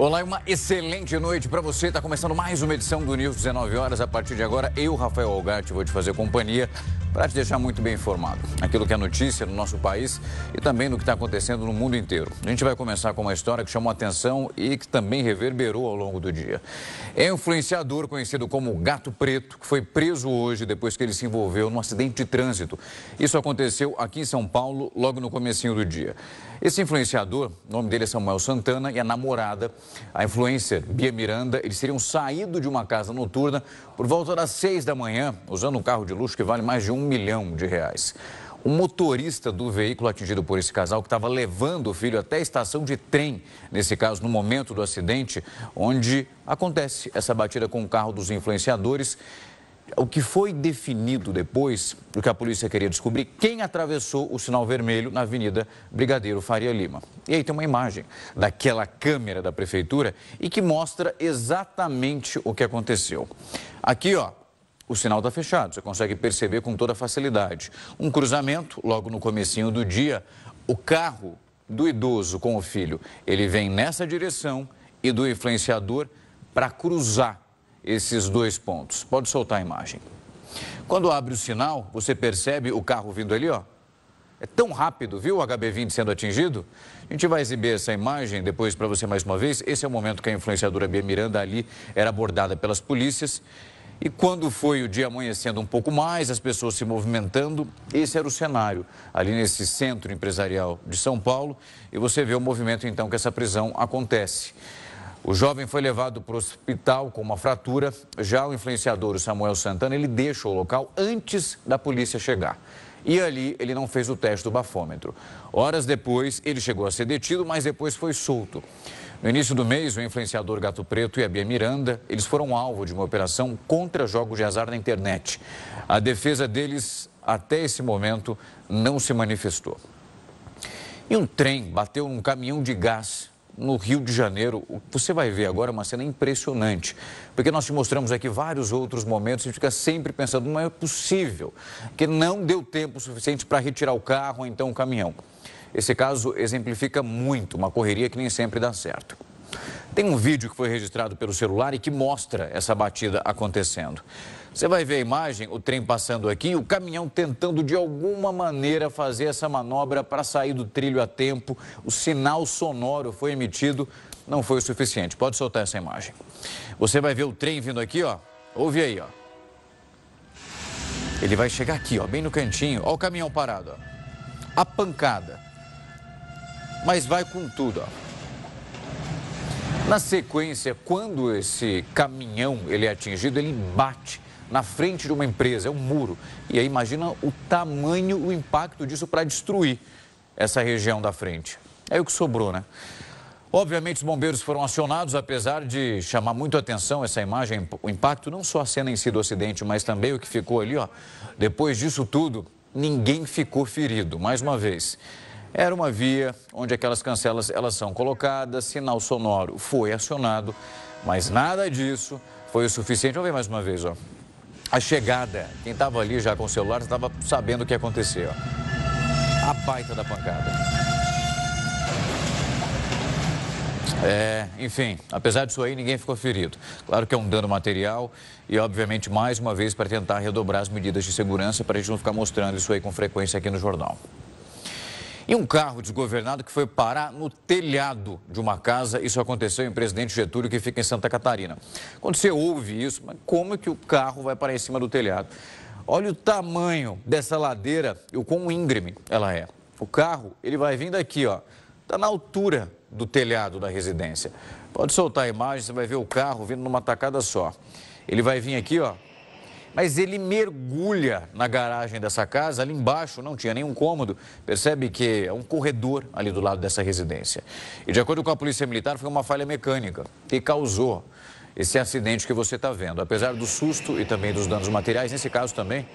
Olá e uma excelente noite para você. Está começando mais uma edição do News 19 horas. A partir de agora, eu, Rafael Algarte, vou te fazer companhia para te deixar muito bem informado. Aquilo que é notícia no nosso país e também no que está acontecendo no mundo inteiro. A gente vai começar com uma história que chamou a atenção e que também reverberou ao longo do dia. É um influenciador conhecido como Gato Preto, que foi preso hoje depois que ele se envolveu num acidente de trânsito. Isso aconteceu aqui em São Paulo, logo no comecinho do dia. Esse influenciador, o nome dele é Samuel Santana, e a namorada, a influencer Bia Miranda, eles teriam saído de uma casa noturna por volta das 6 da manhã, usando um carro de luxo que vale mais de R$1 milhão. O motorista do veículo atingido por esse casal, que estava levando o filho até a estação de trem, nesse caso, no momento do acidente, onde acontece essa batida com o carro dos influenciadores. O que foi definido depois, do que a polícia queria descobrir, quem atravessou o sinal vermelho na Avenida Brigadeiro Faria Lima. E aí tem uma imagem daquela câmera da prefeitura e que mostra exatamente o que aconteceu. Aqui, ó, o sinal está fechado, você consegue perceber com toda facilidade. Um cruzamento, logo no comecinho do dia, o carro do idoso com o filho, ele vem nessa direção e do influenciador para cruzar esses dois pontos. Pode soltar a imagem. Quando abre o sinal, você percebe o carro vindo ali, ó. É tão rápido, viu, o HB20 sendo atingido? A gente vai exibir essa imagem depois para você mais uma vez. Esse é o momento que a influenciadora Bia Miranda ali era abordada pelas polícias. E quando foi o dia amanhecendo um pouco mais, as pessoas se movimentando, esse era o cenário ali nesse centro empresarial de São Paulo. E você vê o movimento então que essa prisão acontece. O jovem foi levado para o hospital com uma fratura. Já o influenciador, o Samuel Santana, ele deixa o local antes da polícia chegar. E ali ele não fez o teste do bafômetro. Horas depois, ele chegou a ser detido, mas depois foi solto. No início do mês, o influenciador Gato Preto e a Bia Miranda, eles foram alvo de uma operação contra jogos de azar na internet. A defesa deles, até esse momento, não se manifestou. E um trem bateu num caminhão de gás no Rio de Janeiro. Você vai ver agora uma cena impressionante, porque nós te mostramos aqui vários outros momentos e fica sempre pensando, não é possível, que não deu tempo suficiente para retirar o carro ou então o caminhão. Esse caso exemplifica muito uma correria que nem sempre dá certo. Tem um vídeo que foi registrado pelo celular e que mostra essa batida acontecendo. Você vai ver a imagem, o trem passando aqui, o caminhão tentando de alguma maneira fazer essa manobra para sair do trilho a tempo. O sinal sonoro foi emitido, não foi o suficiente. Pode soltar essa imagem. Você vai ver o trem vindo aqui, ó. Ouve aí, ó. Ele vai chegar aqui, ó, bem no cantinho. Ó o caminhão parado, ó. A pancada. Mas vai com tudo, ó. Na sequência, quando esse caminhão ele é atingido, ele bate na frente de uma empresa, é um muro. E aí imagina o tamanho, o impacto disso para destruir essa região da frente. É o que sobrou, né? Obviamente os bombeiros foram acionados, apesar de chamar muito a atenção essa imagem, o impacto, não só a cena em si do acidente, mas também o que ficou ali, ó. Depois disso tudo, ninguém ficou ferido, mais uma vez. Era uma via onde aquelas cancelas elas são colocadas, sinal sonoro foi acionado, mas nada disso foi o suficiente. Vamos ver mais uma vez, ó. A chegada, quem estava ali já com o celular estava sabendo o que ia acontecer, ó. A baita da pancada. Enfim, apesar disso aí, ninguém ficou ferido. Claro que é um dano material e, obviamente, mais uma vez para tentar redobrar as medidas de segurança para a gente não ficar mostrando isso aí com frequência aqui no jornal. E um carro desgovernado que foi parar no telhado de uma casa, isso aconteceu em Presidente Getúlio, que fica em Santa Catarina. Quando você ouve isso, mas como é que o carro vai parar em cima do telhado? Olha o tamanho dessa ladeira e o quão íngreme ela é. O carro, ele vai vindo aqui, ó, está na altura do telhado da residência. Pode soltar a imagem, você vai ver o carro vindo numa tacada só. Ele vai vir aqui, ó. Mas ele mergulha na garagem dessa casa, ali embaixo não tinha nenhum cômodo, percebe que é um corredor ali do lado dessa residência. E de acordo com a Polícia Militar, foi uma falha mecânica que causou esse acidente que você está vendo. Apesar do susto e também dos danos materiais, nesse caso também,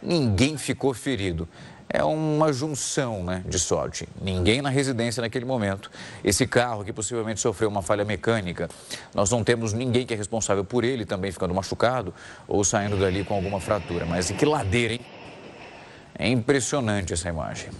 ninguém ficou ferido. É uma junção, né, de sorte. Ninguém na residência naquele momento. Esse carro que possivelmente sofreu uma falha mecânica, nós não temos ninguém que é responsável por ele também ficando machucado ou saindo dali com alguma fratura. Mas que ladeira, hein? É impressionante essa imagem.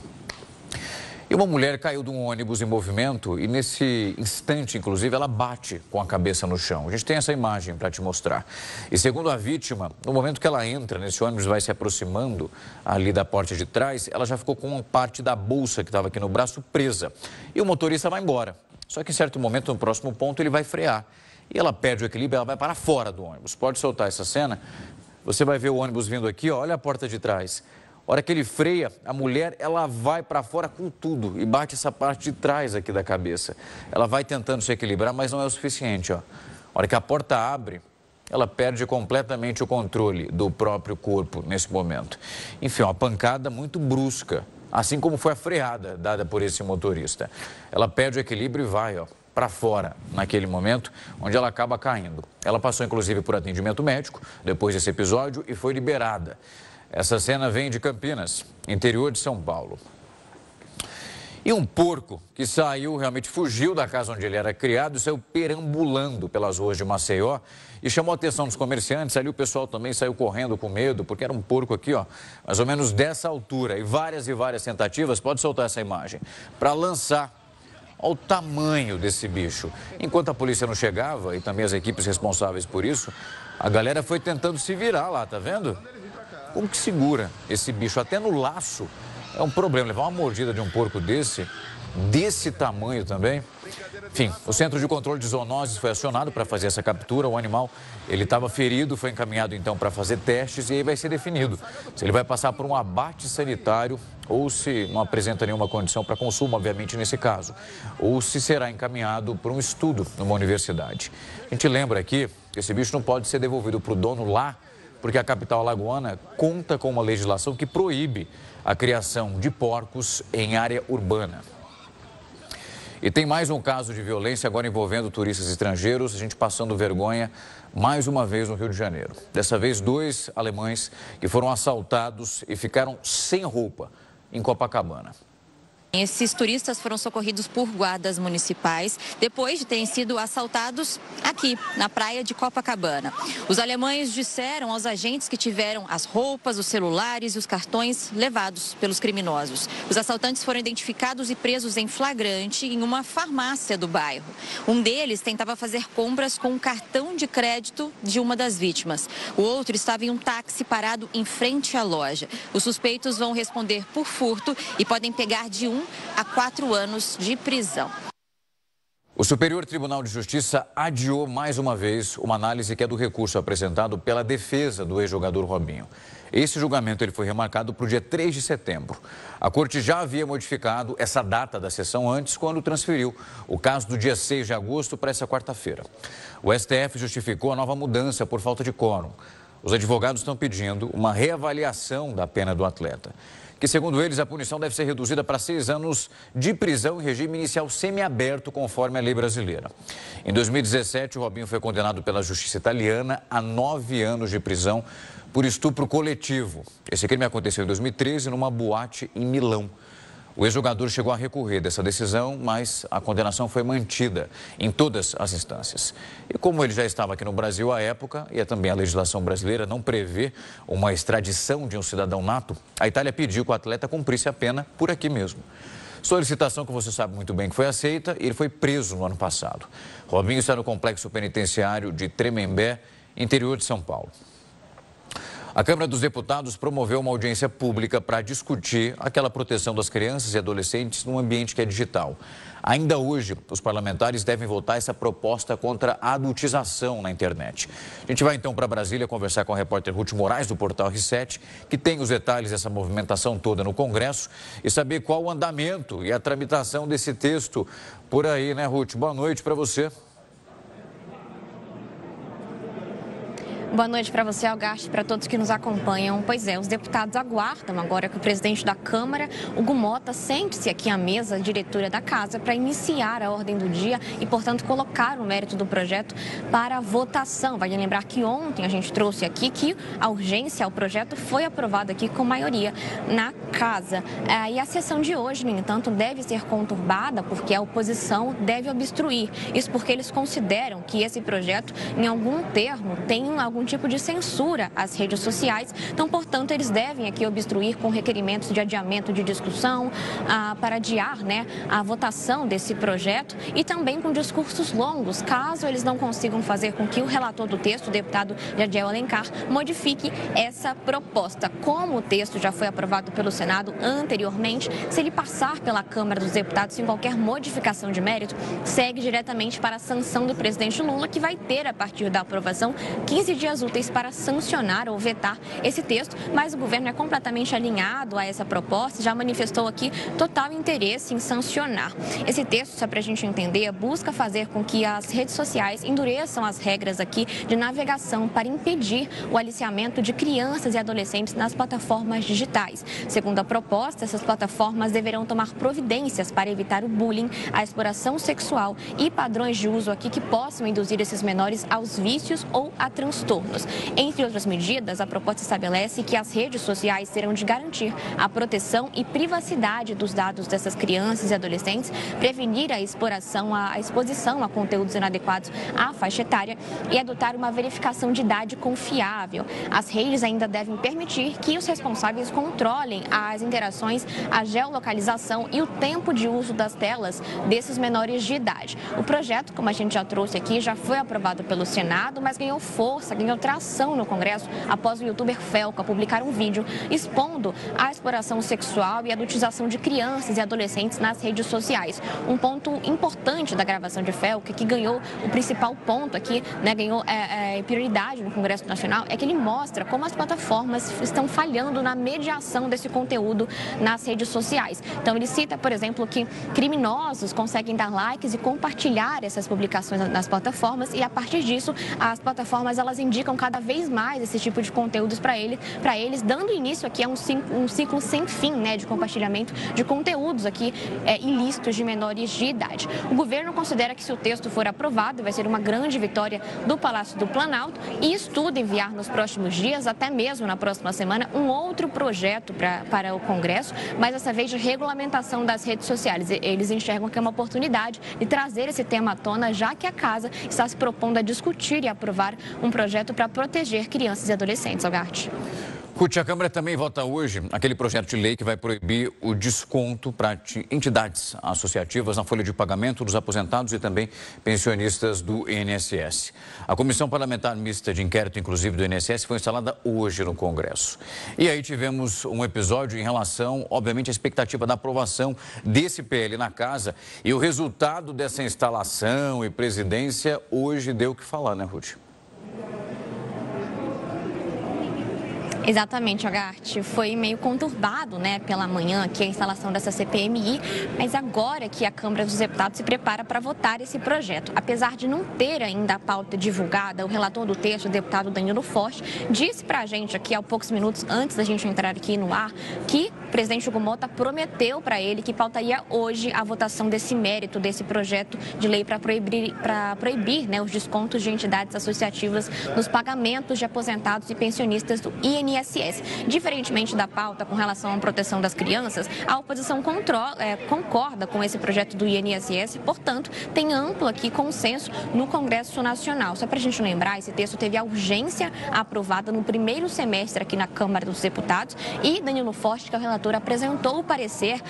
E uma mulher caiu de um ônibus em movimento e nesse instante, inclusive, ela bate com a cabeça no chão. A gente tem essa imagem para te mostrar. E segundo a vítima, no momento que ela entra nesse ônibus, vai se aproximando ali da porta de trás, ela já ficou com uma parte da bolsa que estava aqui no braço presa. E o motorista vai embora. Só que em certo momento, no próximo ponto, ele vai frear. E ela perde o equilíbrio, ela vai para fora do ônibus. Pode soltar essa cena. Você vai ver o ônibus vindo aqui, ó, olha a porta de trás. A hora que ele freia, a mulher, ela vai para fora com tudo e bate essa parte de trás aqui da cabeça. Ela vai tentando se equilibrar, mas não é o suficiente, ó. A hora que a porta abre, ela perde completamente o controle do próprio corpo nesse momento. Enfim, uma pancada muito brusca, assim como foi a freada dada por esse motorista. Ela perde o equilíbrio e vai, ó, para fora naquele momento, onde ela acaba caindo. Ela passou, inclusive, por atendimento médico depois desse episódio e foi liberada. Essa cena vem de Campinas, interior de São Paulo. E um porco que realmente fugiu da casa onde ele era criado e saiu perambulando pelas ruas de Maceió e chamou a atenção dos comerciantes. Ali o pessoal também saiu correndo com medo, porque era um porco aqui, ó, mais ou menos dessa altura. E várias tentativas, pode soltar essa imagem, para lançar. Olha o tamanho desse bicho. Enquanto a polícia não chegava, e também as equipes responsáveis por isso, a galera foi tentando se virar lá, tá vendo? Como que segura esse bicho? Até no laço é um problema. Levar uma mordida de um porco desse tamanho também. Enfim, o Centro de Controle de Zoonoses foi acionado para fazer essa captura. O animal, ele estava ferido, foi encaminhado então para fazer testes e aí vai ser definido se ele vai passar por um abate sanitário ou se não apresenta nenhuma condição para consumo, obviamente, nesse caso. Ou se será encaminhado para um estudo numa universidade. A gente lembra aqui que esse bicho não pode ser devolvido para o dono lá, porque a capital alagoana conta com uma legislação que proíbe a criação de porcos em área urbana. E tem mais um caso de violência agora envolvendo turistas estrangeiros, a gente passando vergonha mais uma vez no Rio de Janeiro. Dessa vez, 2 alemães que foram assaltados e ficaram sem roupa em Copacabana. Esses turistas foram socorridos por guardas municipais depois de terem sido assaltados aqui, na praia de Copacabana. Os alemães disseram aos agentes que tiveram as roupas, os celulares e os cartões levados pelos criminosos. Os assaltantes foram identificados e presos em flagrante em uma farmácia do bairro. Um deles tentava fazer compras com um cartão de crédito de uma das vítimas. O outro estava em um táxi parado em frente à loja. Os suspeitos vão responder por furto e podem pegar de 1 a 4 anos de prisão. O Superior Tribunal de Justiça adiou mais uma vez uma análise que é do recurso apresentado pela defesa do ex-jogador Robinho. Esse julgamento ele foi remarcado para o dia 3 de setembro. A Corte já havia modificado essa data da sessão antes, quando transferiu o caso do dia 6 de agosto para essa quarta-feira. O STF justificou a nova mudança por falta de quórum. Os advogados estão pedindo uma reavaliação da pena do atleta, que, segundo eles, a punição deve ser reduzida para 6 anos de prisão em regime inicial semiaberto, conforme a lei brasileira. Em 2017, o Robinho foi condenado pela justiça italiana a 9 anos de prisão por estupro coletivo. Esse crime aconteceu em 2013, numa boate em Milão. O ex-jogador chegou a recorrer dessa decisão, mas a condenação foi mantida em todas as instâncias. E como ele já estava aqui no Brasil à época, e também a legislação brasileira não prevê uma extradição de um cidadão nato, a Itália pediu que o atleta cumprisse a pena por aqui mesmo. Solicitação que você sabe muito bem que foi aceita e ele foi preso no ano passado. Robinho está no complexo penitenciário de Tremembé, interior de São Paulo. A Câmara dos Deputados promoveu uma audiência pública para discutir aquela proteção das crianças e adolescentes num ambiente que é digital. Ainda hoje, os parlamentares devem votar essa proposta contra a adultização na internet. A gente vai então para Brasília conversar com a repórter Ruth Moraes, do portal R7, que tem os detalhes dessa movimentação toda no Congresso e saber qual o andamento e a tramitação desse texto por aí, né, Ruth? Boa noite para você. Boa noite para você, Algarte, para todos que nos acompanham. Pois é, os deputados aguardam agora que o presidente da Câmara, Hugo Mota, sente-se aqui à mesa diretora da Casa para iniciar a ordem do dia e, portanto, colocar o mérito do projeto para a votação. Vale lembrar que ontem a gente trouxe aqui que a urgência ao projeto foi aprovada aqui com maioria na Casa. E a sessão de hoje, no entanto, deve ser conturbada porque a oposição deve obstruir. Isso porque eles consideram que esse projeto, em algum termo, tem alguns algum tipo de censura às redes sociais. Então, portanto, eles devem aqui obstruir com requerimentos de adiamento de discussão para adiar, né, a votação desse projeto e também com discursos longos, caso eles não consigam fazer com que o relator do texto, o deputado Jadiel Alencar, modifique essa proposta. Como o texto já foi aprovado pelo Senado anteriormente, se ele passar pela Câmara dos Deputados sem qualquer modificação de mérito, segue diretamente para a sanção do presidente Lula, que vai ter, a partir da aprovação, 15 dias úteis para sancionar ou vetar esse texto, mas o governo é completamente alinhado a essa proposta e já manifestou aqui total interesse em sancionar. Esse texto, só para a gente entender, busca fazer com que as redes sociais endureçam as regras aqui de navegação para impedir o aliciamento de crianças e adolescentes nas plataformas digitais. Segundo a proposta, essas plataformas deverão tomar providências para evitar o bullying, a exploração sexual e padrões de uso aqui que possam induzir esses menores aos vícios ou a transtornos. Entre outras medidas, a proposta estabelece que as redes sociais terão de garantir a proteção e privacidade dos dados dessas crianças e adolescentes, prevenir a exposição a conteúdos inadequados à faixa etária e adotar uma verificação de idade confiável. As redes ainda devem permitir que os responsáveis controlem as interações, a geolocalização e o tempo de uso das telas desses menores de idade. O projeto, como a gente já trouxe aqui, já foi aprovado pelo Senado, mas ganhou força, ganhou tração no Congresso após o youtuber Felca publicar um vídeo expondo a exploração sexual e a adultização de crianças e adolescentes nas redes sociais. Um ponto importante da gravação de Felca, que ganhou o principal ponto aqui, né, ganhou prioridade no Congresso Nacional, é que ele mostra como as plataformas estão falhando na mediação desse conteúdo nas redes sociais. Então, ele cita, por exemplo, que criminosos conseguem dar likes e compartilhar essas publicações nas plataformas e, a partir disso, as plataformas elas indicam cada vez mais esse tipo de conteúdos para eles, dando início aqui a um ciclo sem fim, né, de compartilhamento de conteúdos aqui ilícitos de menores de idade. O governo considera que, se o texto for aprovado, vai ser uma grande vitória do Palácio do Planalto e estuda enviar nos próximos dias, até mesmo na próxima semana, um outro projeto para o Congresso, mas dessa vez de regulamentação das redes sociais. Eles enxergam que é uma oportunidade de trazer esse tema à tona, já que a Casa está se propondo a discutir e aprovar um projeto para proteger crianças e adolescentes. Algarte. Ruth, a Câmara também vota hoje aquele projeto de lei que vai proibir o desconto para entidades associativas na folha de pagamento dos aposentados e também pensionistas do INSS. A Comissão Parlamentar Mista de Inquérito, inclusive, do INSS, foi instalada hoje no Congresso. E aí tivemos um episódio em relação, obviamente, à expectativa da aprovação desse PL na Casa. E o resultado dessa instalação e presidência hoje deu o que falar, né, Ruth? Exatamente, Algarte. Foi meio conturbado, né, pela manhã aqui a instalação dessa CPMI, mas agora que a Câmara dos Deputados se prepara para votar esse projeto. Apesar de não ter ainda a pauta divulgada, o relator do texto, o deputado Danilo Forte, disse para a gente aqui há poucos minutos antes da gente entrar aqui no ar que o presidente Hugo Mota prometeu para ele que pautaria hoje a votação desse mérito, desse projeto de lei para proibir, né, os descontos de entidades associativas nos pagamentos de aposentados e pensionistas do INSS. Diferentemente da pauta com relação à proteção das crianças, a oposição concorda com esse projeto do INSS, portanto, tem amplo aqui consenso no Congresso Nacional. Só para a gente lembrar, esse texto teve a urgência aprovada no primeiro semestre aqui na Câmara dos Deputados e Danilo Forte, que é o relator, apresentou o parecer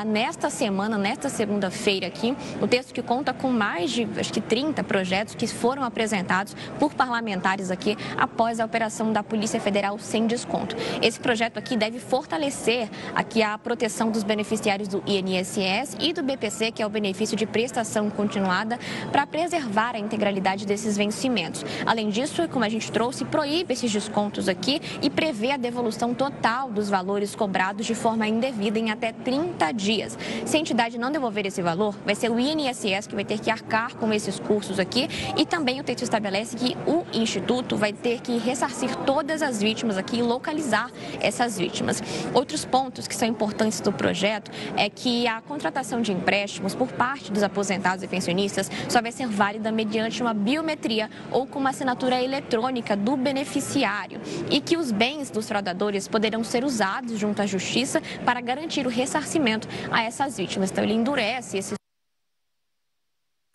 nesta semana, nesta segunda-feira aqui, o texto que conta com mais de, acho que 30 projetos que foram apresentados por parlamentares aqui após a operação da Polícia Federal sem desconto. Esse projeto aqui deve fortalecer aqui a proteção dos beneficiários do INSS e do BPC, que é o benefício de prestação continuada, para preservar a integralidade desses vencimentos. Além disso, como a gente trouxe, proíbe esses descontos aqui e prevê a devolução total dos valores cobrados de forma indevida em até 30 dias. Se a entidade não devolver esse valor, vai ser o INSS que vai ter que arcar com esses custos aqui e também o texto estabelece que o Instituto vai ter que ressarcir todas as vítimas aqui e localizar essas vítimas. Outros pontos que são importantes do projeto é que a contratação de empréstimos por parte dos aposentados e pensionistas só vai ser válida mediante uma biometria ou com uma assinatura eletrônica do beneficiário e que os bens dos fraudadores poderão ser usados junto à Justiça para garantir o ressarcimento a essas vítimas. Então, ele endurece esse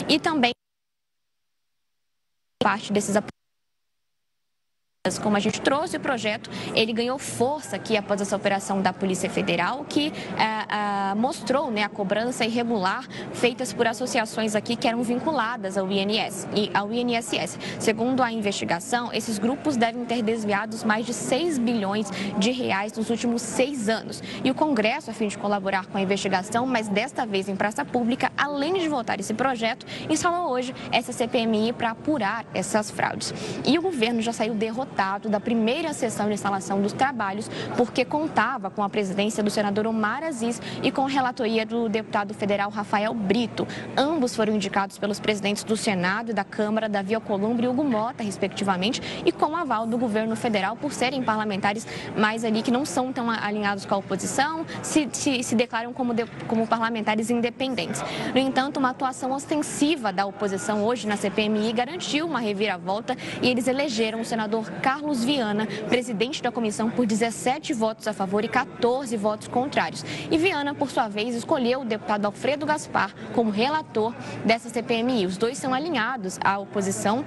e também parte desses fraudulentas. Como a gente trouxe o projeto, ele ganhou força aqui após essa operação da Polícia Federal, que mostrou, né, a cobrança irregular feitas por associações aqui que eram vinculadas ao INSS. Segundo a investigação, esses grupos devem ter desviado mais de 6 bilhões de reais nos últimos 6 anos. E o Congresso, a fim de colaborar com a investigação, mas desta vez em praça pública, além de votar esse projeto, instalou hoje essa CPMI para apurar essas fraudes. E o governo já saiu derrotado da primeira sessão de instalação dos trabalhos, porque contava com a presidência do senador Omar Aziz e com a relatoria do deputado federal Rafael Brito. Ambos foram indicados pelos presidentes do Senado e da Câmara, Davi Alcolumbre e Hugo Mota, respectivamente, e com o aval do governo federal, por serem parlamentares mais ali que não são tão alinhados com a oposição, se declaram como parlamentares independentes. No entanto, uma atuação ostensiva da oposição hoje na CPMI garantiu uma reviravolta e eles elegeram o senador Carlos Viana, presidente da comissão, por 17 votos a favor e 14 votos contrários. E Viana, por sua vez, escolheu o deputado Alfredo Gaspar como relator dessa CPMI. Os dois são alinhados à oposição.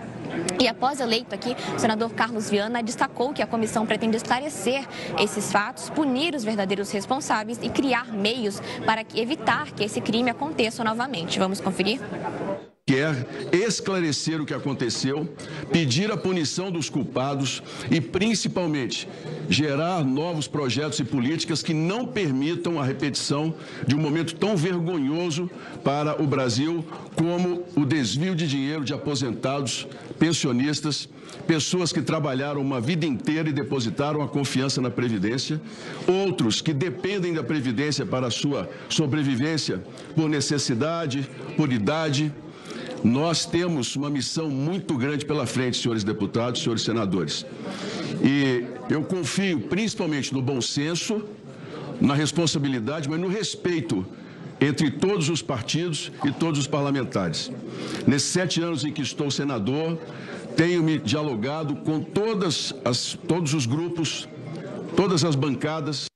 E após eleito aqui, o senador Carlos Viana destacou que a comissão pretende esclarecer esses fatos, punir os verdadeiros responsáveis e criar meios para evitar que esse crime aconteça novamente. Vamos conferir? Quer esclarecer o que aconteceu, pedir a punição dos culpados e, principalmente, gerar novos projetos e políticas que não permitam a repetição de um momento tão vergonhoso para o Brasil como o desvio de dinheiro de aposentados, pensionistas, pessoas que trabalharam uma vida inteira e depositaram a confiança na Previdência, outros que dependem da Previdência para a sua sobrevivência por necessidade, por idade. Nós temos uma missão muito grande pela frente, senhores deputados, senhores senadores. E eu confio principalmente no bom senso, na responsabilidade, mas no respeito entre todos os partidos e todos os parlamentares. Nesses 7 anos em que estou senador, tenho me dialogado com todos os grupos, todas as bancadas.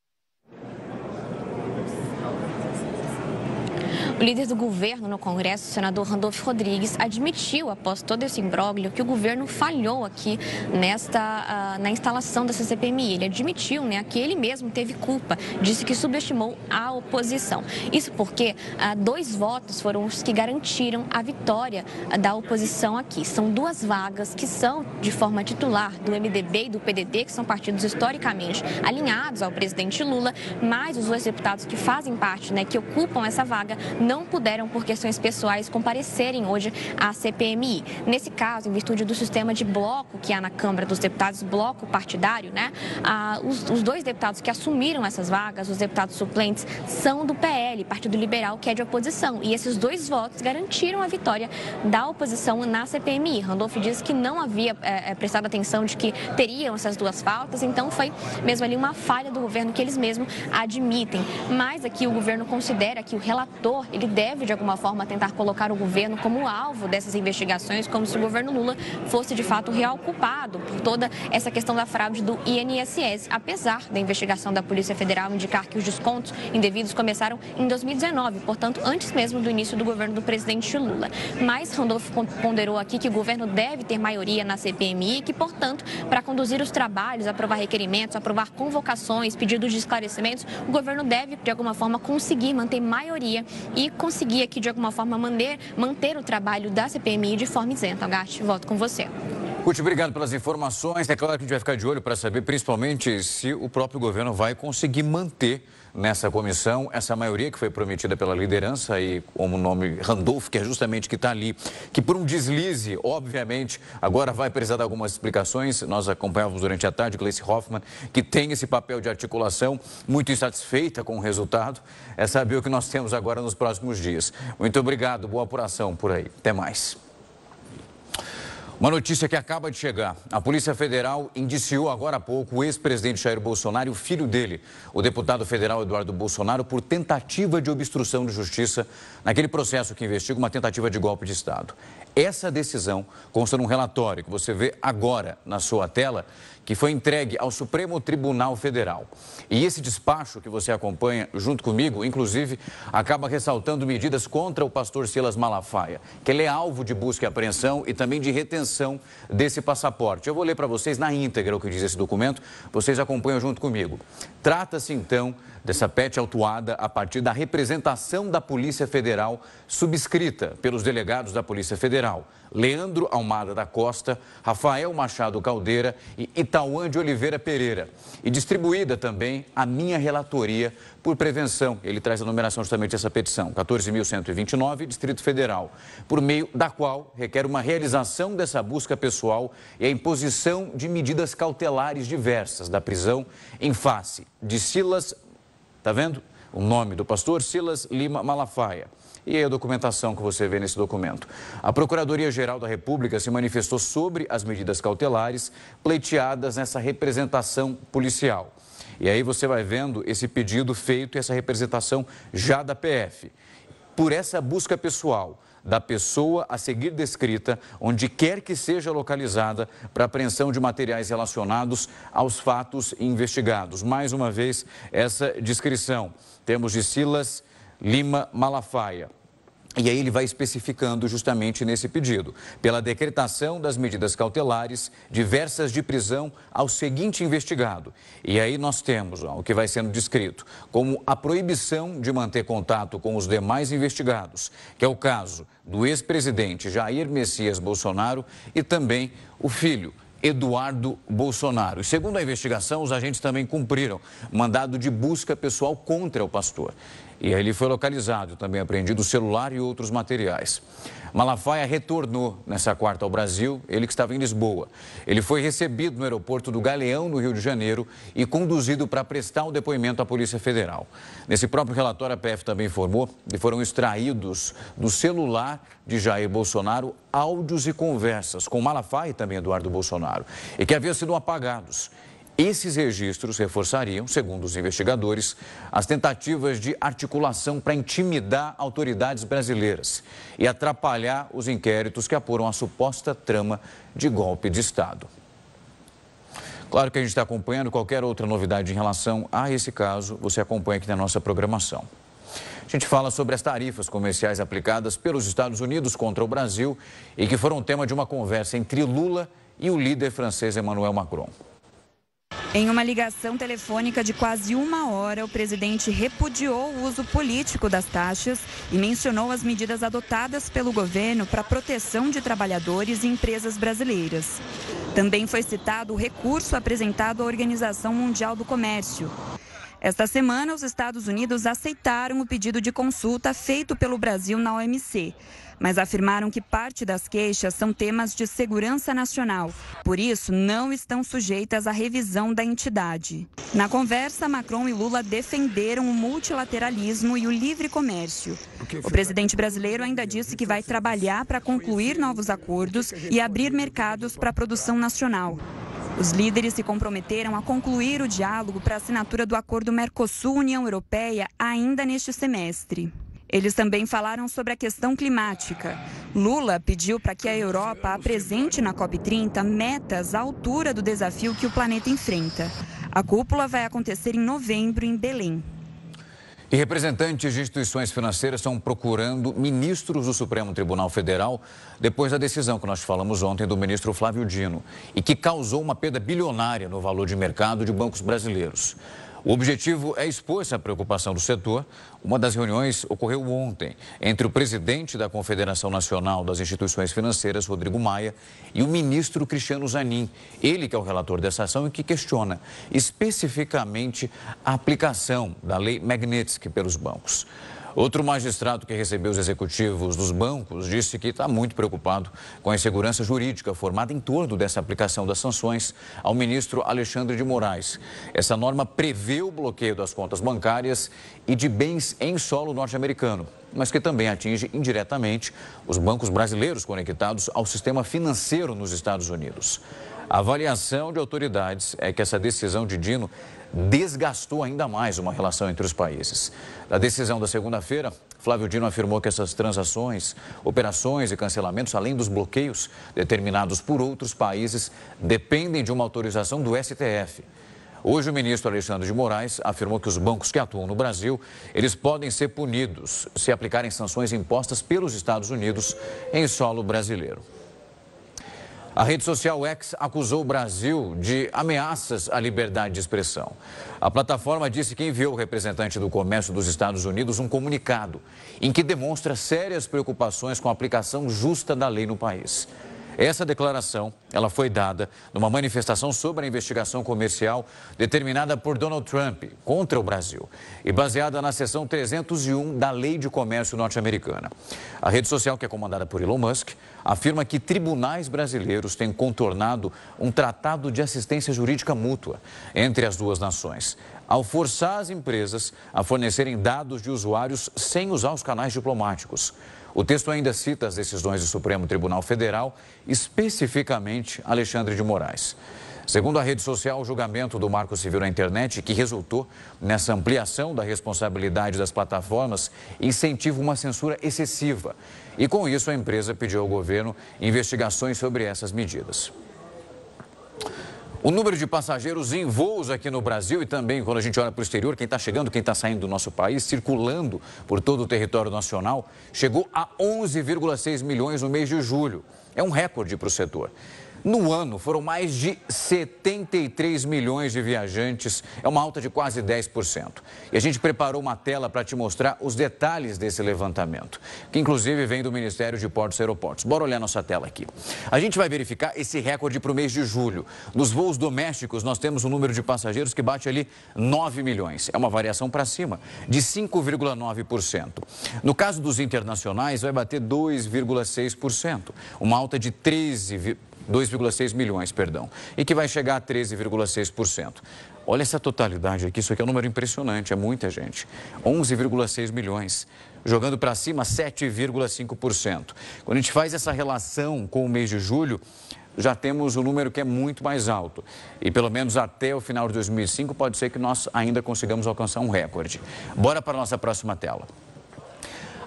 O líder do governo no Congresso, o senador Randolfo Rodrigues, admitiu, após todo esse imbróglio, que o governo falhou aqui na instalação dessa CPMI. Ele admitiu, né, que ele mesmo teve culpa, disse que subestimou a oposição. Isso porque 2 votos foram os que garantiram a vitória da oposição aqui. São 2 vagas que são de forma titular do MDB e do PDT, que são partidos historicamente alinhados ao presidente Lula, mas os 2 deputados que fazem parte, né, que ocupam essa vaga, não puderam, por questões pessoais, comparecerem hoje à CPMI. Nesse caso, em virtude do sistema de bloco que há na Câmara dos Deputados, bloco partidário, né? Os 2 deputados que assumiram essas vagas, os deputados suplentes, são do PL, Partido Liberal, que é de oposição. E esses 2 votos garantiram a vitória da oposição na CPMI. Randolfo disse que não havia prestado atenção de que teriam essas 2 faltas, então foi mesmo ali uma falha do governo que eles mesmos admitem. Mas aqui o governo considera que o relator, ele deve, de alguma forma, tentar colocar o governo como alvo dessas investigações, como se o governo Lula fosse, de fato, o real culpado por toda essa questão da fraude do INSS, apesar da investigação da Polícia Federal indicar que os descontos indevidos começaram em 2019, portanto, antes mesmo do início do governo do presidente Lula. Mas Randolfo ponderou aqui que o governo deve ter maioria na CPMI e que, portanto, para conduzir os trabalhos, aprovar requerimentos, aprovar convocações, pedidos de esclarecimentos, o governo deve, de alguma forma, conseguir manter maioria e conseguir aqui, de alguma forma, manter o trabalho da CPMI de forma isenta. Gatti, volto com você. Ruth, obrigado pelas informações. É claro que a gente vai ficar de olho para saber, principalmente, se o próprio governo vai conseguir manter nessa comissão essa maioria que foi prometida pela liderança e como o nome Randolfo, que é justamente que está ali, que por um deslize, obviamente, agora vai precisar de algumas explicações. Nós acompanhávamos durante a tarde Gleice Hoffmann, que tem esse papel de articulação, muito insatisfeita com o resultado. É saber o que nós temos agora nos próximos dias. Muito obrigado, boa apuração por aí. Até mais. Uma notícia que acaba de chegar. A Polícia Federal indiciou agora há pouco o ex-presidente Jair Bolsonaro e o filho dele, o deputado federal Eduardo Bolsonaro, por tentativa de obstrução de justiça naquele processo que investiga uma tentativa de golpe de Estado. Essa decisão consta num relatório que você vê agora na sua tela, que foi entregue ao Supremo Tribunal Federal. E esse despacho que você acompanha junto comigo, inclusive, acaba ressaltando medidas contra o pastor Silas Malafaia, que ele é alvo de busca e apreensão e também de retenção desse passaporte. Eu vou ler para vocês na íntegra o que diz esse documento, vocês acompanham junto comigo. Trata-se, então, dessa PET autuada a partir da representação da Polícia Federal subscrita pelos delegados da Polícia Federal, Leandro Almada da Costa, Rafael Machado Caldeira e Itauã de Oliveira Pereira, e distribuída também à minha relatoria por prevenção. Ele traz a numeração justamente dessa petição, 14.129, Distrito Federal, por meio da qual requer uma realização dessa busca pessoal e a imposição de medidas cautelares diversas da prisão em face de Silas, tá vendo? O nome do pastor Silas Lima Malafaia. E aí a documentação que você vê nesse documento. A Procuradoria-Geral da República se manifestou sobre as medidas cautelares pleiteadas nessa representação policial. E aí você vai vendo esse pedido feito e essa representação já da PF. Por essa busca pessoal da pessoa a seguir descrita, onde quer que seja localizada, para apreensão de materiais relacionados aos fatos investigados. Mais uma vez, essa descrição. Temos de Silas Lima Malafaia. E aí ele vai especificando justamente nesse pedido, pela decretação das medidas cautelares diversas de prisão ao seguinte investigado. E aí nós temos o que vai sendo descrito como a proibição de manter contato com os demais investigados, que é o caso do ex-presidente Jair Messias Bolsonaro e também o filho Eduardo Bolsonaro. E segundo a investigação, os agentes também cumpriram mandado de busca pessoal contra o pastor. E aí ele foi localizado, também apreendido o celular e outros materiais. Malafaia retornou nessa quarta ao Brasil, ele que estava em Lisboa. Ele foi recebido no aeroporto do Galeão, no Rio de Janeiro, e conduzido para prestar o depoimento à Polícia Federal. Nesse próprio relatório, a PF também informou que foram extraídos do celular de Jair Bolsonaro áudios e conversas com Malafaia e também Eduardo Bolsonaro, e que haviam sido apagados. Esses registros reforçariam, segundo os investigadores, as tentativas de articulação para intimidar autoridades brasileiras e atrapalhar os inquéritos que apuram a suposta trama de golpe de Estado. Claro que a gente está acompanhando qualquer outra novidade em relação a esse caso, você acompanha aqui na nossa programação. A gente fala sobre as tarifas comerciais aplicadas pelos Estados Unidos contra o Brasil e que foram tema de uma conversa entre Lula e o líder francês Emmanuel Macron. Em uma ligação telefônica de quase 1 hora, o presidente repudiou o uso político das taxas e mencionou as medidas adotadas pelo governo para a proteção de trabalhadores e empresas brasileiras. Também foi citado o recurso apresentado à Organização Mundial do Comércio. Esta semana, os Estados Unidos aceitaram o pedido de consulta feito pelo Brasil na OMC, mas afirmaram que parte das queixas são temas de segurança nacional, por isso não estão sujeitas à revisão da entidade. Na conversa, Macron e Lula defenderam o multilateralismo e o livre comércio. O presidente brasileiro ainda disse que vai trabalhar para concluir novos acordos e abrir mercados para a produção nacional. Os líderes se comprometeram a concluir o diálogo para a assinatura do acordo Mercosul-União Europeia ainda neste semestre. Eles também falaram sobre a questão climática. Lula pediu para que a Europa apresente na COP30 metas à altura do desafio que o planeta enfrenta. A cúpula vai acontecer em novembro em Belém. E representantes de instituições financeiras estão procurando ministros do Supremo Tribunal Federal depois da decisão que nós falamos ontem do ministro Flávio Dino e que causou uma perda bilionária no valor de mercado de bancos brasileiros. O objetivo é expor essa preocupação do setor. Uma das reuniões ocorreu ontem entre o presidente da Confederação Nacional das Instituições Financeiras, Rodrigo Maia, e o ministro Cristiano Zanin, ele que é o relator dessa ação e que questiona especificamente a aplicação da lei Magnitsky pelos bancos. Outro magistrado que recebeu os executivos dos bancos disse que está muito preocupado com a insegurança jurídica formada em torno dessa aplicação das sanções ao ministro Alexandre de Moraes. Essa norma prevê o bloqueio das contas bancárias e de bens em solo norte-americano, mas que também atinge indiretamente os bancos brasileiros conectados ao sistema financeiro nos Estados Unidos. A avaliação de autoridades é que essa decisão de Dino desgastou ainda mais uma relação entre os países. Da decisão da segunda-feira, Flávio Dino afirmou que essas transações, operações e cancelamentos, além dos bloqueios determinados por outros países, dependem de uma autorização do STF. Hoje, o ministro Alexandre de Moraes afirmou que os bancos que atuam no Brasil, eles podem ser punidos se aplicarem sanções impostas pelos Estados Unidos em solo brasileiro. A rede social X acusou o Brasil de ameaças à liberdade de expressão. A plataforma disse que enviou ao representante do comércio dos Estados Unidos um comunicado em que demonstra sérias preocupações com a aplicação justa da lei no país. Essa declaração, ela foi dada numa manifestação sobre a investigação comercial determinada por Donald Trump contra o Brasil e baseada na seção 301 da Lei de Comércio norte-americana. A rede social, que é comandada por Elon Musk, afirma que tribunais brasileiros têm contornado um tratado de assistência jurídica mútua entre as duas nações, ao forçar as empresas a fornecerem dados de usuários sem usar os canais diplomáticos. O texto ainda cita as decisões do Supremo Tribunal Federal, especificamente Alexandre de Moraes. Segundo a rede social, o julgamento do Marco Civil na internet, que resultou nessa ampliação da responsabilidade das plataformas, incentiva uma censura excessiva. E com isso, a empresa pediu ao governo investigações sobre essas medidas. O número de passageiros em voos aqui no Brasil e também quando a gente olha para o exterior, quem está chegando, quem está saindo do nosso país, circulando por todo o território nacional, chegou a 11,6 milhões no mês de julho. É um recorde para o setor. No ano, foram mais de 73 milhões de viajantes, é uma alta de quase 10%. E a gente preparou uma tela para te mostrar os detalhes desse levantamento, que inclusive vem do Ministério de Portos e Aeroportos. Bora olhar nossa tela aqui. A gente vai verificar esse recorde para o mês de julho. Nos voos domésticos, nós temos um número de passageiros que bate ali 9 milhões. É uma variação para cima, de 5,9%. No caso dos internacionais, vai bater 2,6%, uma alta de 2,6 milhões, e que vai chegar a 13,6%. Olha essa totalidade aqui, isso aqui é um número impressionante, é muita gente. 11,6 milhões, jogando para cima 7,5%. Quando a gente faz essa relação com o mês de julho, já temos um número que é muito mais alto. E pelo menos até o final de 2005 pode ser que nós ainda consigamos alcançar um recorde. Bora para a nossa próxima tela.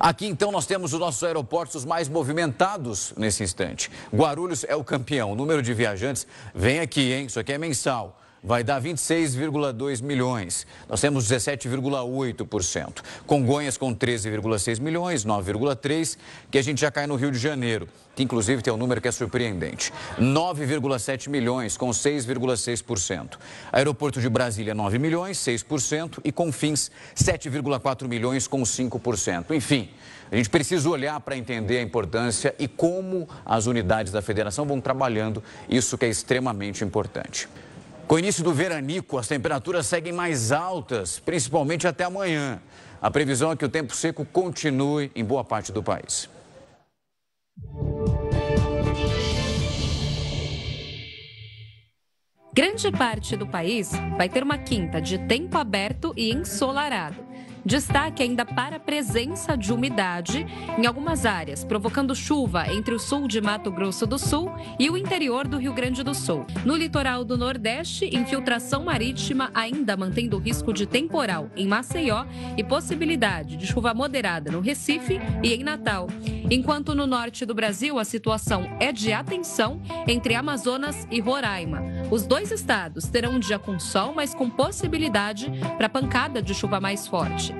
Aqui, então, nós temos os nossos aeroportos mais movimentados nesse instante. Guarulhos é o campeão. O número de viajantes vem aqui, hein? Isso aqui é mensal. Vai dar 26,2 milhões. Nós temos 17,8%. Congonhas com 13,6 milhões, 9,3%, que a gente já cai no Rio de Janeiro, que inclusive tem um número que é surpreendente. 9,7 milhões, com 6,6%. Aeroporto de Brasília, 9 milhões, 6%. E Confins, 7,4 milhões, com 5%. Enfim, a gente precisa olhar para entender a importância e como as unidades da federação vão trabalhando. Isso que é extremamente importante. Com o início do veranico, as temperaturas seguem mais altas, principalmente até amanhã. A previsão é que o tempo seco continue em boa parte do país. Grande parte do país vai ter uma quinta de tempo aberto e ensolarado. Destaque ainda para a presença de umidade em algumas áreas, provocando chuva entre o sul de Mato Grosso do Sul e o interior do Rio Grande do Sul. No litoral do Nordeste, infiltração marítima ainda mantendo o risco de temporal em Maceió e possibilidade de chuva moderada no Recife e em Natal. Enquanto no norte do Brasil a situação é de atenção entre Amazonas e Roraima. Os dois estados terão um dia com sol, mas com possibilidade para pancada de chuva mais forte.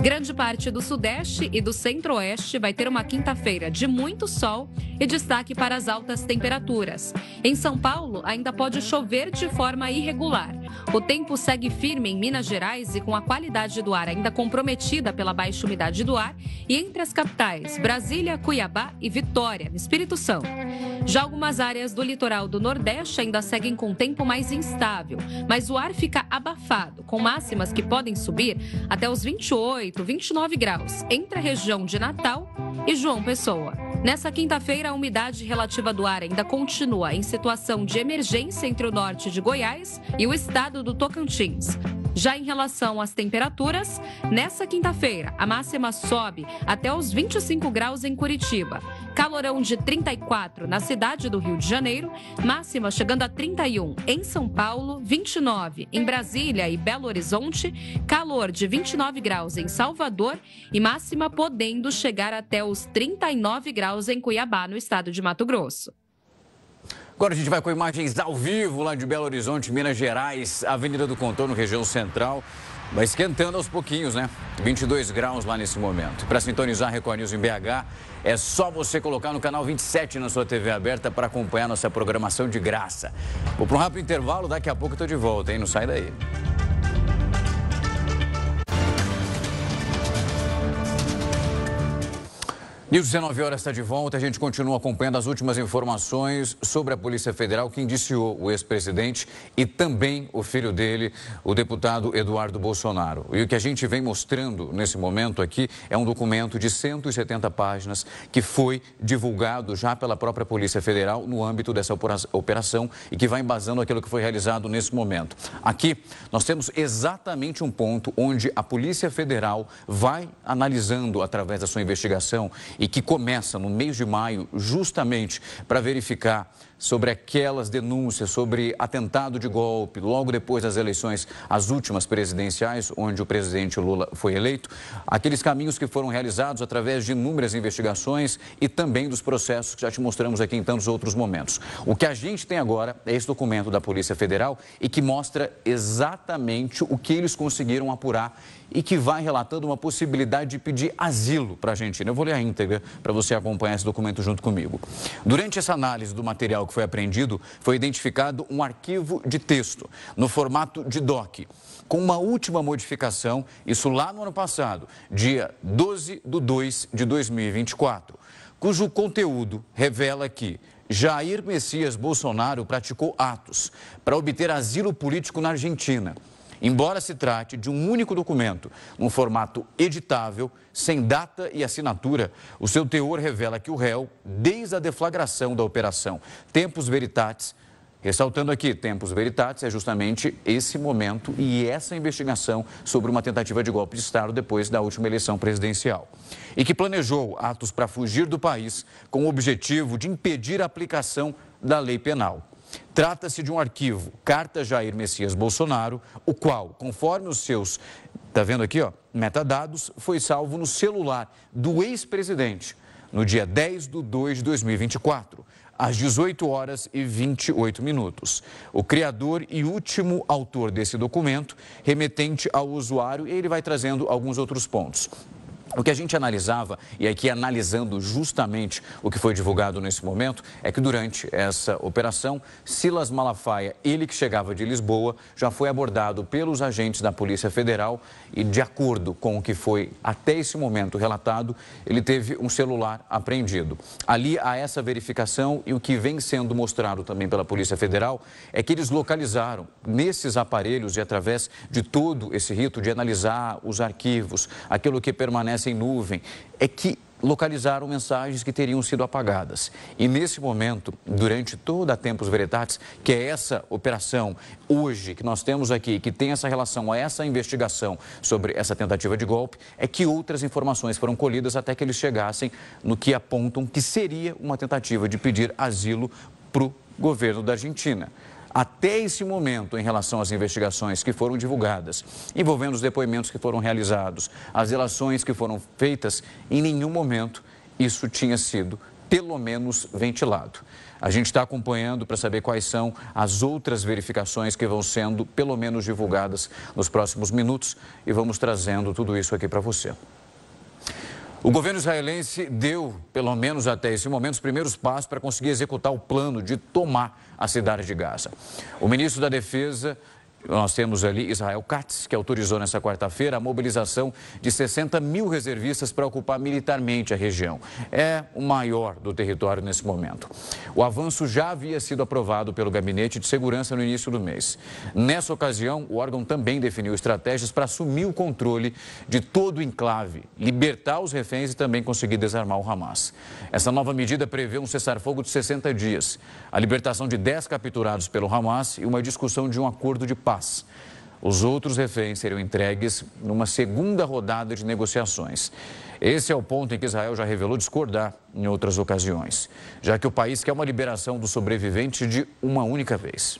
Grande parte do Sudeste e do Centro-Oeste vai ter uma quinta-feira de muito sol e destaque para as altas temperaturas. Em São Paulo, ainda pode chover de forma irregular. O tempo segue firme em Minas Gerais e com a qualidade do ar ainda comprometida pela baixa umidade do ar e entre as capitais Brasília, Cuiabá e Vitória, no Espírito Santo. Já algumas áreas do litoral do Nordeste ainda seguem com tempo mais instável, mas o ar fica abafado, com máximas que podem subir até os 28, 29 graus, entre a região de Natal e João Pessoa. Nessa quinta-feira, a umidade relativa do ar ainda continua em situação de emergência entre o norte de Goiás e o estado do Tocantins. Já em relação às temperaturas, nessa quinta-feira, a máxima sobe até os 25 graus em Curitiba. Calorão de 34 na cidade do Rio de Janeiro, máxima chegando a 31 em São Paulo, 29 em Brasília e Belo Horizonte, calor de 29 graus em Salvador e máxima podendo chegar até os 39 graus em Cuiabá, no estado de Mato Grosso. Agora a gente vai com imagens ao vivo lá de Belo Horizonte, Minas Gerais, Avenida do Contorno, região central. Vai esquentando aos pouquinhos, né? 22 graus lá nesse momento. Para sintonizar a Record News em BH, é só você colocar no canal 27 na sua TV aberta para acompanhar nossa programação de graça. Vou para um rápido intervalo, daqui a pouco eu estou de volta, hein? Não sai daí. News 19 horas está de volta. A gente continua acompanhando as últimas informações sobre a Polícia Federal que indiciou o ex-presidente e também o filho dele, o deputado Eduardo Bolsonaro. E o que a gente vem mostrando nesse momento aqui é um documento de 170 páginas que foi divulgado já pela própria Polícia Federal no âmbito dessa operação e que vai embasando aquilo que foi realizado nesse momento. Aqui nós temos exatamente um ponto onde a Polícia Federal vai analisando através da sua investigação e que começa no mês de maio justamente para verificar sobre aquelas denúncias sobre atentado de golpe logo depois das eleições, as últimas presidenciais, onde o presidente Lula foi eleito, aqueles caminhos que foram realizados através de inúmeras investigações e também dos processos que já te mostramos aqui em tantos outros momentos. O que a gente tem agora é esse documento da Polícia Federal e que mostra exatamente o que eles conseguiram apurar e que vai relatando uma possibilidade de pedir asilo para a Argentina. Eu vou ler a íntegra para você acompanhar esse documento junto comigo. Durante essa análise do material que foi apreendido, foi identificado um arquivo de texto no formato de DOC, com uma última modificação, isso lá no ano passado, dia 12/2/2024, cujo conteúdo revela que Jair Messias Bolsonaro praticou atos para obter asilo político na Argentina. Embora se trate de um único documento, num formato editável, sem data e assinatura, o seu teor revela que o réu, desde a deflagração da operação Tempus Veritatis, ressaltando aqui, Tempus Veritatis é justamente esse momento e essa investigação sobre uma tentativa de golpe de Estado depois da última eleição presidencial. E que planejou atos para fugir do país com o objetivo de impedir a aplicação da lei penal. Trata-se de um arquivo, Carta Jair Messias Bolsonaro, o qual, conforme os seus, tá vendo aqui, ó, metadados, foi salvo no celular do ex-presidente, no dia 10/2/2024, às 18 horas e 28 minutos. O criador e último autor desse documento, remetente ao usuário, e ele vai trazendo alguns outros pontos. O que a gente analisava, e aqui analisando justamente o que foi divulgado nesse momento, é que durante essa operação, Silas Malafaia, ele que chegava de Lisboa, já foi abordado pelos agentes da Polícia Federal e, de acordo com o que foi até esse momento relatado, ele teve um celular apreendido. Ali há essa verificação e o que vem sendo mostrado também pela Polícia Federal é que eles localizaram nesses aparelhos e através de todo esse rito de analisar os arquivos, aquilo que permanece em nuvem, é que localizaram mensagens que teriam sido apagadas. E nesse momento, durante toda a Tempus Veritatis, que é essa operação hoje que nós temos aqui, que tem essa relação a essa investigação sobre essa tentativa de golpe, é que outras informações foram colhidas até que eles chegassem no que apontam que seria uma tentativa de pedir asilo para o governo da Argentina. Até esse momento, em relação às investigações que foram divulgadas, envolvendo os depoimentos que foram realizados, as relações que foram feitas, em nenhum momento isso tinha sido, pelo menos, ventilado. A gente está acompanhando para saber quais são as outras verificações que vão sendo, pelo menos, divulgadas nos próximos minutos e vamos trazendo tudo isso aqui para você. O governo israelense deu, pelo menos até esse momento, os primeiros passos para conseguir executar o plano de tomar a cidade de Gaza. O ministro da Defesa, nós temos ali Israel Katz, que autorizou nessa quarta-feira a mobilização de 60 mil reservistas para ocupar militarmente a região. É o maior do território nesse momento. O avanço já havia sido aprovado pelo Gabinete de Segurança no início do mês. Nessa ocasião, o órgão também definiu estratégias para assumir o controle de todo o enclave, libertar os reféns e também conseguir desarmar o Hamas. Essa nova medida prevê um cessar-fogo de 60 dias, a libertação de 10 capturados pelo Hamas e uma discussão de um acordo de paz. Os outros reféns seriam entregues numa segunda rodada de negociações. Esse é o ponto em que Israel já revelou discordar em outras ocasiões, já que o país quer uma liberação dos sobreviventes de uma única vez.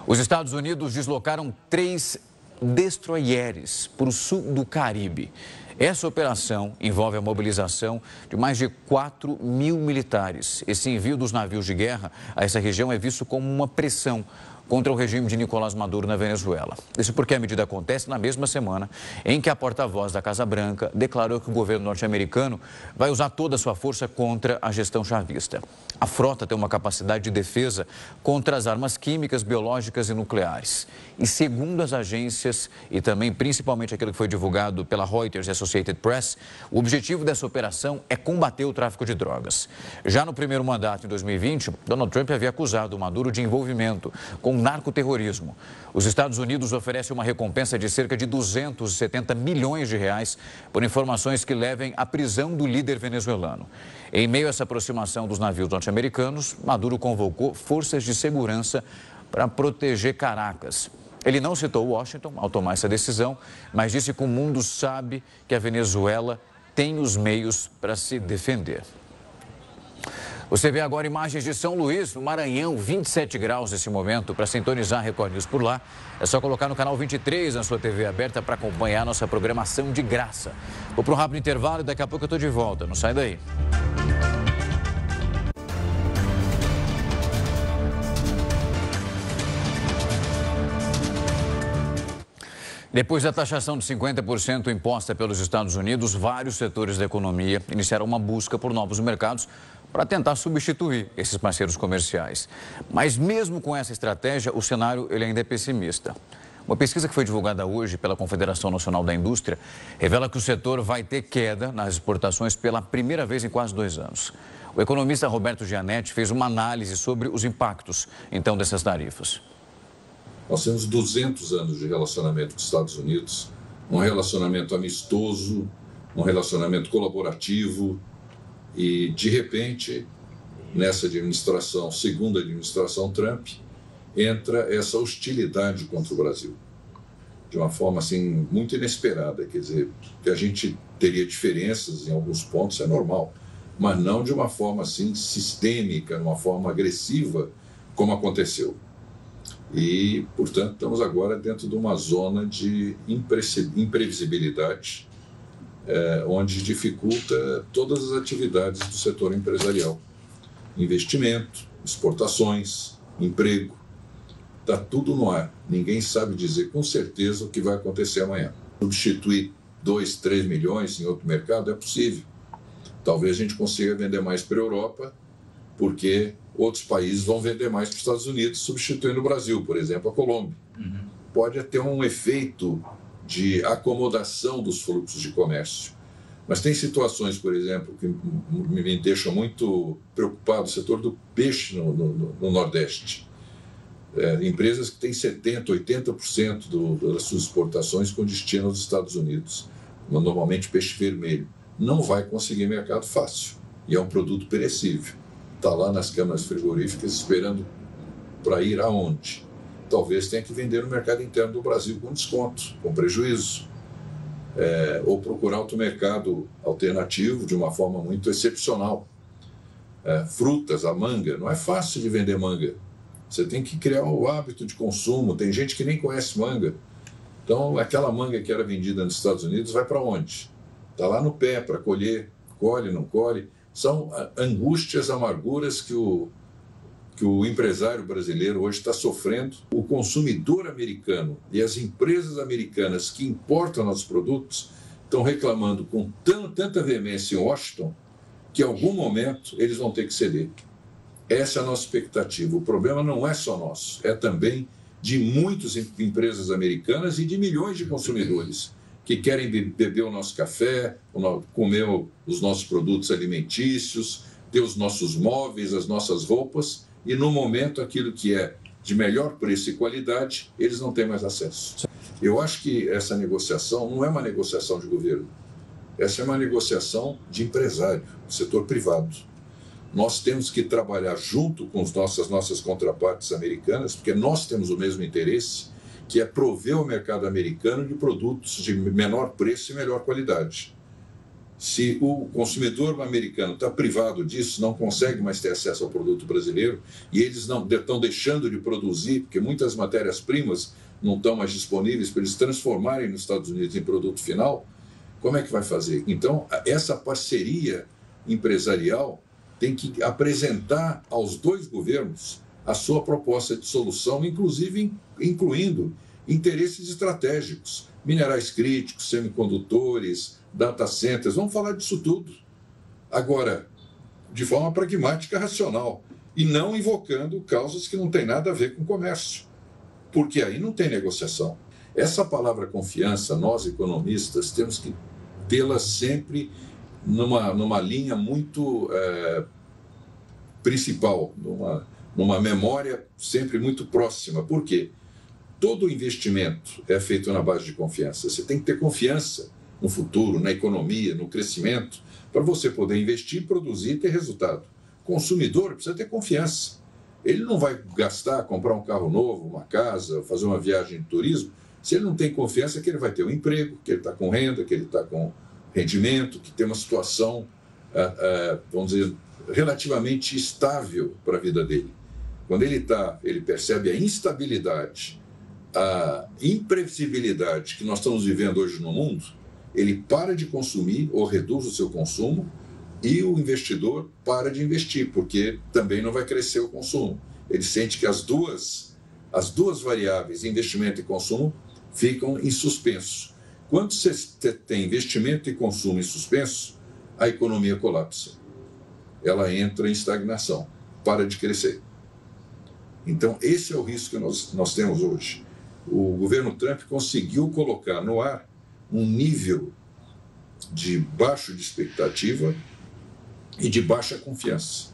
Os Estados Unidos deslocaram 3 destroyeres para o sul do Caribe. Essa operação envolve a mobilização de mais de 4 mil militares. Esse envio dos navios de guerra a essa região é visto como uma pressão contra o regime de Nicolás Maduro na Venezuela. Isso porque a medida acontece na mesma semana em que a porta-voz da Casa Branca declarou que o governo norte-americano vai usar toda a sua força contra a gestão chavista. A frota tem uma capacidade de defesa contra as armas químicas, biológicas e nucleares. E segundo as agências, e também principalmente aquilo que foi divulgado pela Reuters e Associated Press, o objetivo dessa operação é combater o tráfico de drogas. Já no primeiro mandato, em 2020, Donald Trump havia acusado Maduro de envolvimento com narcoterrorismo. Os Estados Unidos oferecem uma recompensa de cerca de 270 milhões de reais por informações que levem à prisão do líder venezuelano. Em meio a essa aproximação dos navios norte-americanos, Maduro convocou forças de segurança para proteger Caracas. Ele não citou Washington ao tomar essa decisão, mas disse que o mundo sabe que a Venezuela tem os meios para se defender. Você vê agora imagens de São Luís, no Maranhão, 27 graus nesse momento. Para sintonizar a Record News por lá, é só colocar no canal 23 na sua TV aberta para acompanhar nossa programação de graça. Vou para um rápido intervalo e daqui a pouco eu estou de volta. Não sai daí. Depois da taxação de 50% imposta pelos Estados Unidos, vários setores da economia iniciaram uma busca por novos mercados para tentar substituir esses parceiros comerciais. Mas mesmo com essa estratégia, o cenário ele ainda é pessimista. Uma pesquisa que foi divulgada hoje pela Confederação Nacional da Indústria revela que o setor vai ter queda nas exportações pela primeira vez em quase 2 anos. O economista Roberto Gianetti fez uma análise sobre os impactos, então, dessas tarifas. Nós temos 200 anos de relacionamento com os Estados Unidos, um relacionamento amistoso, um relacionamento colaborativo e, de repente, nessa administração, segunda administração Trump, entra essa hostilidade contra o Brasil, de uma forma assim muito inesperada. Quer dizer, que a gente teria diferenças em alguns pontos, é normal, mas não de uma forma assim sistêmica, de uma forma agressiva, como aconteceu. E, portanto, estamos agora dentro de uma zona de imprevisibilidade, onde dificulta todas as atividades do setor empresarial. Investimento, exportações, emprego, está tudo no ar. Ninguém sabe dizer com certeza o que vai acontecer amanhã. Substituir 2, 3 milhões em outro mercado é possível. Talvez a gente consiga vender mais para a Europa, porque outros países vão vender mais para os Estados Unidos, substituindo o Brasil, por exemplo, a Colômbia. Pode ter um efeito de acomodação dos fluxos de comércio. Mas tem situações, por exemplo, que me deixam muito preocupado, o setor do peixe no Nordeste. Empresas que têm 70%, 80% das suas exportações com destino aos Estados Unidos. Normalmente peixe vermelho. Não vai conseguir mercado fácil. E é um produto perecível. Está lá nas câmaras frigoríficas esperando para ir aonde? Talvez tenha que vender no mercado interno do Brasil com desconto, com prejuízo. Ou procurar outro mercado alternativo de uma forma muito excepcional. Frutas, a manga, não é fácil de vender manga. Você tem que criar o hábito de consumo. Tem gente que nem conhece manga. Então, aquela manga que era vendida nos Estados Unidos vai para onde? Está lá no pé para colher, colhe, não colhe. São angústias, amarguras que o empresário brasileiro hoje está sofrendo. O consumidor americano e as empresas americanas que importam nossos produtos estão reclamando com tanta veemência em Washington que em algum momento eles vão ter que ceder. Essa é a nossa expectativa. O problema não é só nosso, é também de muitas empresas americanas e de milhões de consumidores que querem beber o nosso café, comer os nossos produtos alimentícios, ter os nossos móveis, as nossas roupas, e no momento aquilo que é de melhor preço e qualidade, eles não têm mais acesso. Eu acho que essa negociação não é uma negociação de governo, essa é uma negociação de empresário, do setor privado. Nós temos que trabalhar junto com as nossas contrapartes americanas, porque nós temos o mesmo interesse, que é prover o mercado americano de produtos de menor preço e melhor qualidade. Se o consumidor americano está privado disso, não consegue mais ter acesso ao produto brasileiro, e eles não estão deixando de produzir, porque muitas matérias-primas não estão mais disponíveis para eles transformarem nos Estados Unidos em produto final, como é que vai fazer? Então, essa parceria empresarial tem que apresentar aos dois governos a sua proposta de solução, inclusive incluindo interesses estratégicos, minerais críticos, semicondutores, data centers, vamos falar disso tudo. Agora, de forma pragmática, racional, e não invocando causas que não têm nada a ver com comércio, porque aí não tem negociação. Essa palavra confiança, nós economistas temos que tê-la sempre numa linha muito principal, numa memória sempre muito próxima. Por quê? Todo investimento é feito na base de confiança. Você tem que ter confiança no futuro, na economia, no crescimento, para você poder investir, produzir e ter resultado. O consumidor precisa ter confiança. Ele não vai gastar, comprar um carro novo, uma casa, fazer uma viagem de turismo, se ele não tem confiança que ele vai ter um emprego, que ele está com renda, que ele está com rendimento, que tem uma situação, vamos dizer, relativamente estável para a vida dele. Quando ele percebe a instabilidade, a imprevisibilidade que nós estamos vivendo hoje no mundo, ele para de consumir ou reduz o seu consumo e o investidor para de investir, porque também não vai crescer o consumo. Ele sente que as duas variáveis, investimento e consumo, ficam em suspenso. Quando você tem investimento e consumo em suspenso, a economia colapsa. Ela entra em estagnação, para de crescer. Então, esse é o risco que nós temos hoje. O governo Trump conseguiu colocar no ar um nível de baixo de expectativa e de baixa confiança,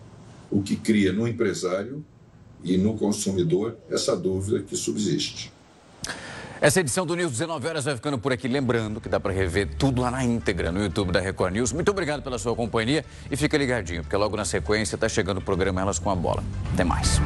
o que cria no empresário e no consumidor essa dúvida que subsiste. Essa edição do News 19 horas vai ficando por aqui. Lembrando que dá para rever tudo lá na íntegra no YouTube da Record News. Muito obrigado pela sua companhia e fica ligadinho, porque logo na sequência está chegando o programa Elas com a Bola. Até mais.